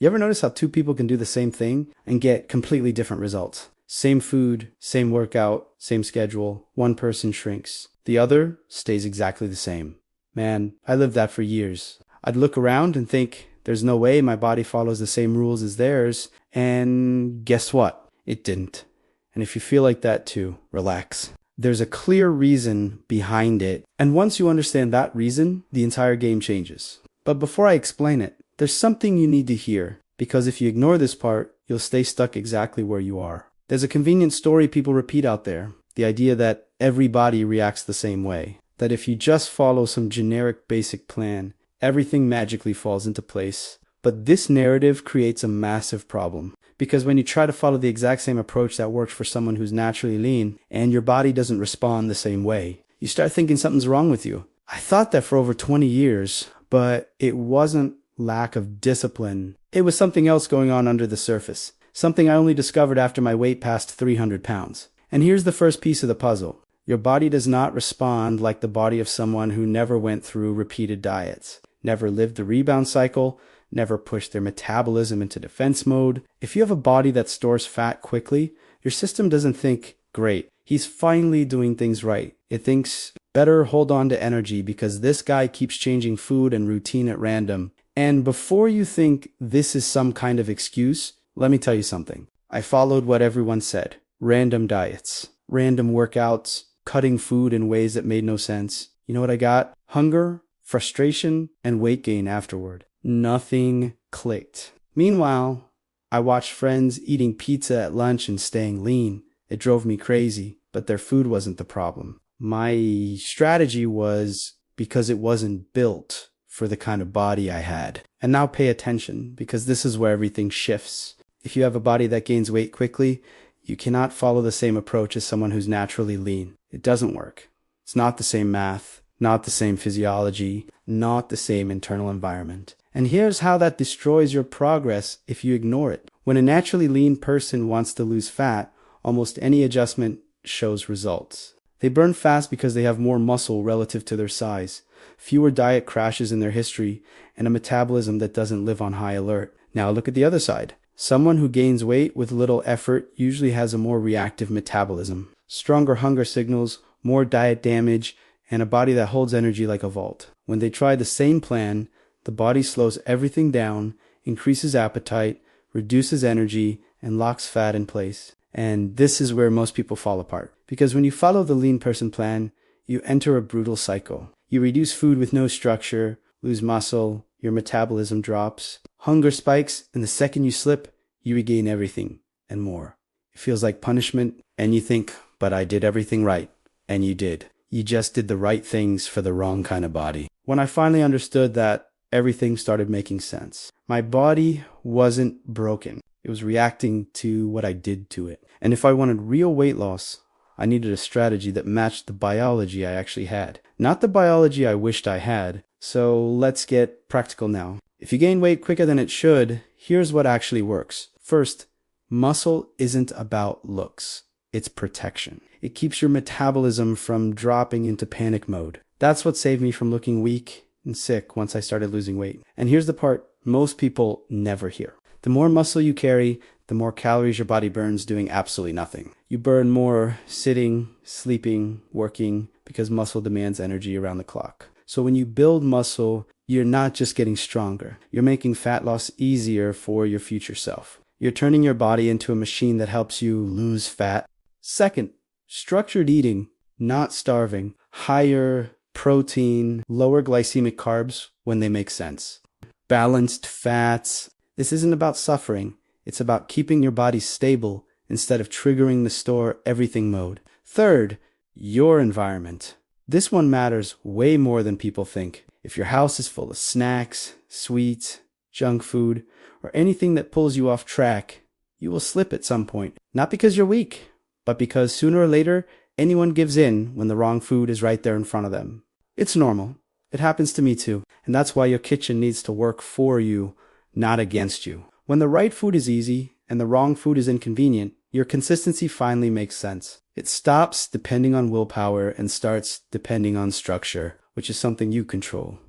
You ever notice how two people can do the same thing and get completely different results? Same food, same workout, same schedule. One person shrinks. The other stays exactly the same. Man, I lived that for years. I'd look around and think, there's no way my body follows the same rules as theirs. And guess what? It didn't. And if you feel like that too, relax. There's a clear reason behind it. And once you understand that reason, the entire game changes. But before I explain it, there's something you need to hear. Because if you ignore this part, you'll stay stuck exactly where you are. There's a convenient story people repeat out there. The idea that every body reacts the same way. That if you just follow some generic basic plan, everything magically falls into place. But this narrative creates a massive problem. Because when you try to follow the exact same approach that works for someone who's naturally lean, and your body doesn't respond the same way, you start thinking something's wrong with you. I thought that for over 20 years, but it wasn't lack of discipline. It was something else going on under the surface. Something I only discovered after my weight passed 300 pounds. And here's the first piece of the puzzle. Your body does not respond like the body of someone who never went through repeated diets, never lived the rebound cycle, never pushed their metabolism into defense mode. If you have a body that stores fat quickly, your system doesn't think, great, he's finally doing things right. It thinks, better hold on to energy because this guy keeps changing food and routine at random. And before you think this is some kind of excuse, let me tell you something. I followed what everyone said. Random diets, random workouts, cutting food in ways that made no sense. You know what I got? Hunger, frustration, and weight gain afterward. Nothing clicked. Meanwhile, I watched friends eating pizza at lunch and staying lean. It drove me crazy, but their food wasn't the problem. My strategy was because it wasn't built for the kind of body I had. And now pay attention, because this is where everything shifts. If you have a body that gains weight quickly, you cannot follow the same approach as someone who's naturally lean. It doesn't work. It's not the same math, not the same physiology, not the same internal environment. And here's how that destroys your progress if you ignore it. When a naturally lean person wants to lose fat, almost any adjustment shows results. They burn fast because they have more muscle relative to their size, fewer diet crashes in their history, and a metabolism that doesn't live on high alert. Now look at the other side. Someone who gains weight with little effort usually has a more reactive metabolism, stronger hunger signals, more diet damage, and a body that holds energy like a vault. When they try the same plan, the body slows everything down, increases appetite, reduces energy, and locks fat in place. And this is where most people fall apart. Because when you follow the lean person plan, you enter a brutal cycle. You reduce food with no structure, lose muscle, your metabolism drops, hunger spikes, and the second you slip, you regain everything and more. It feels like punishment, and you think, but I did everything right. And you did. You just did the right things for the wrong kind of body. When I finally understood that, everything started making sense. My body wasn't broken. It was reacting to what I did to it. And if I wanted real weight loss, I needed a strategy that matched the biology I actually had. Not the biology I wished I had. So let's get practical now. If you gain weight quicker than it should, here's what actually works. First, muscle isn't about looks. It's protection. It keeps your metabolism from dropping into panic mode. That's what saved me from looking weak and sick once I started losing weight. And here's the part most people never hear. The more muscle you carry, the more calories your body burns doing absolutely nothing. You burn more sitting, sleeping, working, because muscle demands energy around the clock. So when you build muscle, you're not just getting stronger. You're making fat loss easier for your future self. You're turning your body into a machine that helps you lose fat. Second, structured eating, not starving, higher protein, lower glycemic carbs when they make sense. Balanced fats. This isn't about suffering. It's about keeping your body stable instead of triggering the store everything mode. Third, your environment. This one matters way more than people think. If your house is full of snacks, sweets, junk food, or anything that pulls you off track, you will slip at some point. Not because you're weak, but because sooner or later, anyone gives in when the wrong food is right there in front of them. It's normal. It happens to me too. And that's why your kitchen needs to work for you, not against you. When the right food is easy and the wrong food is inconvenient, your consistency finally makes sense. It stops depending on willpower and starts depending on structure, which is something you control.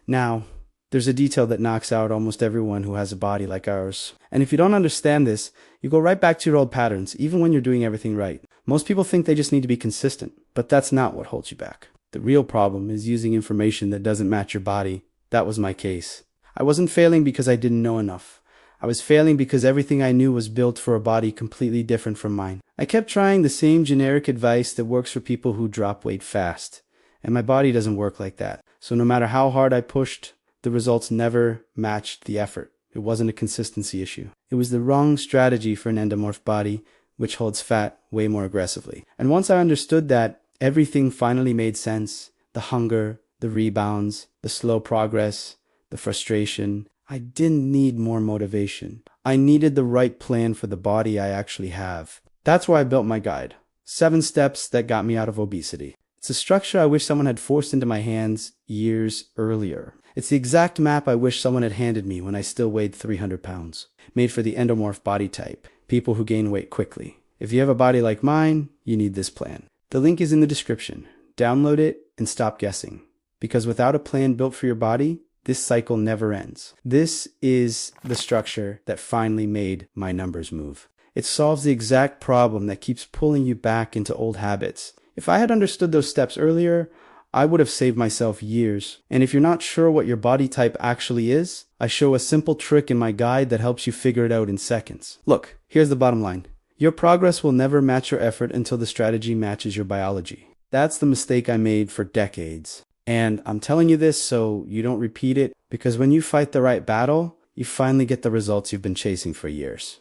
Now, There's a detail that knocks out almost everyone who has a body like ours. And if you don't understand this, you go right back to your old patterns, even when you're doing everything right. Most people think they just need to be consistent, but that's not what holds you back. The real problem is using information that doesn't match your body. That was my case. I wasn't failing because I didn't know enough. I was failing because everything I knew was built for a body completely different from mine. I kept trying the same generic advice that works for people who drop weight fast. And my body doesn't work like that. So no matter how hard I pushed, the results never matched the effort. It wasn't a consistency issue. It was the wrong strategy for an endomorph body, which holds fat way more aggressively. And once I understood that, everything finally made sense. The hunger, the rebounds, the slow progress, the frustration. I didn't need more motivation. I needed the right plan for the body I actually have. That's why I built my guide. 7 steps that got me out of obesity. It's a structure I wish someone had forced into my hands years earlier. It's the exact map I wish someone had handed me when I still weighed 300 pounds. Made for the endomorph body type, people who gain weight quickly. If you have a body like mine, you need this plan. The link is in the description. Download it and stop guessing. Because without a plan built for your body, this cycle never ends. This is the structure that finally made my numbers move. It solves the exact problem that keeps pulling you back into old habits. If I had understood those steps earlier, I would have saved myself years. And if you're not sure what your body type actually is, I show a simple trick in my guide that helps you figure it out in seconds. Look, here's the bottom line. Your progress will never match your effort until the strategy matches your biology. That's the mistake I made for decades. And I'm telling you this so you don't repeat it, because when you fight the right battle, you finally get the results you've been chasing for years.